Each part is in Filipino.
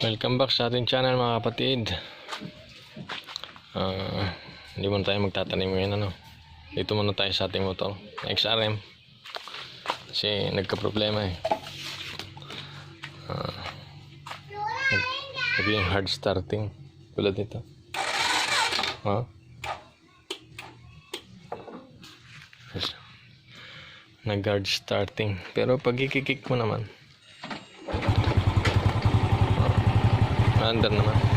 Welcome back sa ating channel mga kapatid. Hindi muna tayo magtatanim ngayon Dito muna tayo sa ating motor XRM kasi nagka-problema yung hard starting tulad nito. Nag-hard starting pero pag i-kick mo naman under naman.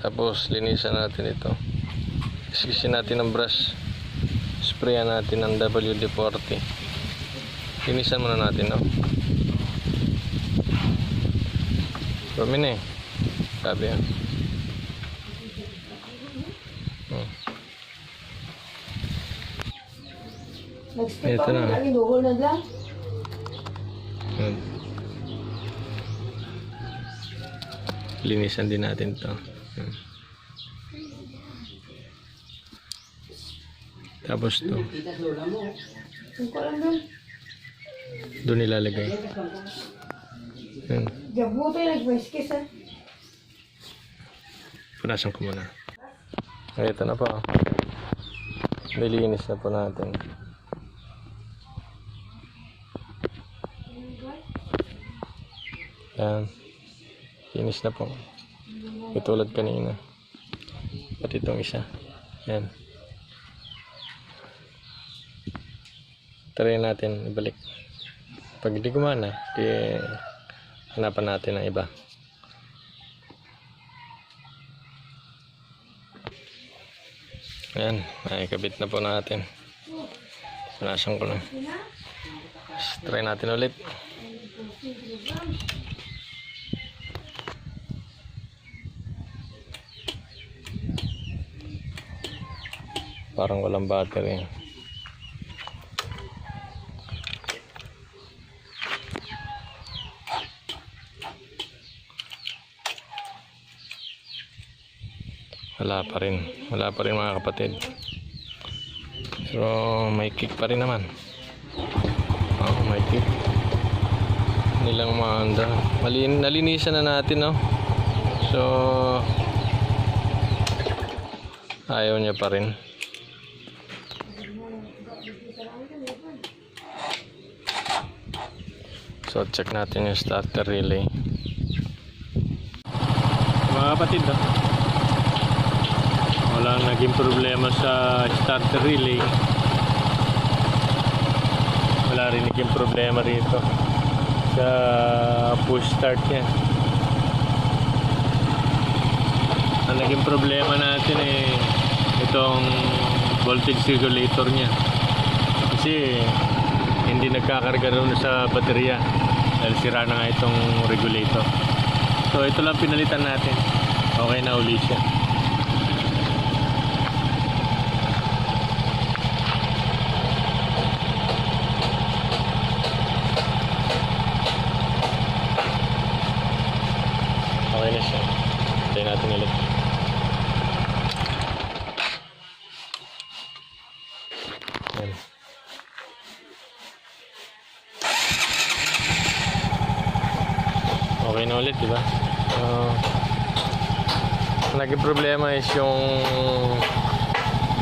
Tapos linisan natin ito. Iskisin natin ng brush. Sprayan natin ng WD-40. Linisan muna natin, Dumi na sabi yan. Ito na. Linisan din natin to. Tapos to doon nilalagay. Punasan ko muna. Ito na po. Nilinis na po natin. Yan. Finish na po. Katulad kanina. Pati itong isa. Yan. Try natin ibalik. Pag hindi gumana, hanapan natin ng iba. Ayan. Ay, kabit na po natin. Punasan ko lang. Try natin ulit. Parang walang battery. Wala pa rin mga kapatid. So may kick pa rin naman. May kick. Nilang maanda. Nalinisan na natin, no? So ayaw niya pa rin. So check natin yung starter relay. Mga kapatid, walang naging problema sa starter relay. Wala rin naging problema rito sa push start niya. Ang naging problema natin itong voltage regulator niya, kasi hindi nagkakarga doon sa baterya dahil sira na nga itong regulator. So ito lang pinalitan natin. Okay na uli siya. Okay na siya. Tayo natin ulit. Yan. Okay na ulit, diba? Naging problema is yung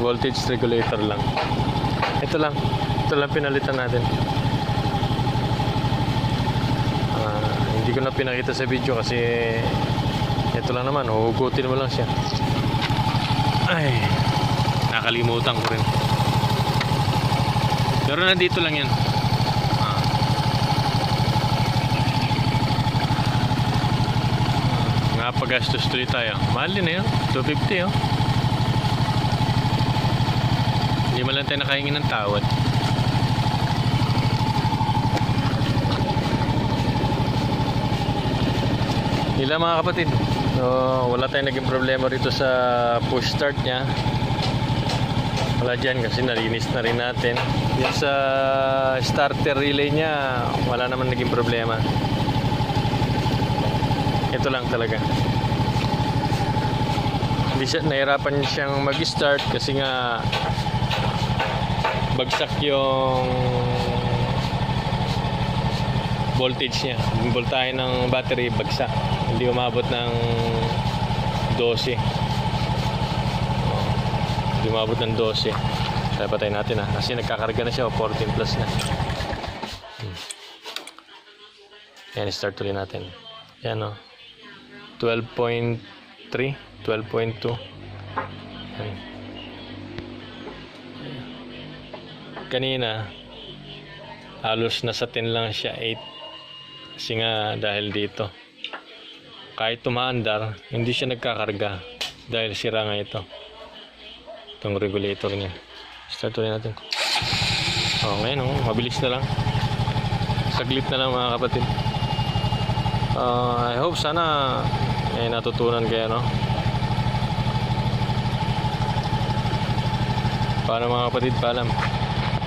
voltage regulator lang. Ito lang pinalitan natin. Hindi ko na pinakita sa video kasi ito lang naman, huhugutin mo lang siya. Ay, nakalimutan ko rin. Pero nandito lang yan. Pagastos tuloy tayo. Mahal din na yun. 250 oh. Hindi man lang tayo nakahingi ng tawad. Nila mga kapatid. So, wala tayong naging problema rito sa push start nya. Wala dyan kasi nalinis na rin natin. Yan sa starter relay nya, wala naman naging problema. Ito lang talaga. Hindi siya, nahirapan siyang mag-start kasi nga bagsak yung voltage niya. Yung voltahe ng battery bagsak. Hindi umabot ng 12. Hindi umabot ng 12. Kaya patay natin kasi nagkakarga na siya 14 plus na. Yan, start tuloy natin. Yan 12.3, 12.2. Kanina halos nasa 10 lang siya, 8. Kasi nga dahil dito kahit tumaandar hindi siya nagkakarga dahil sira nga itong regulator niya. Start ulit natin. Ngayon mabilis na lang, saglit na lang mga kapatid. I hope sana natutunan kayo, no? Paano mga kapatid, paalam.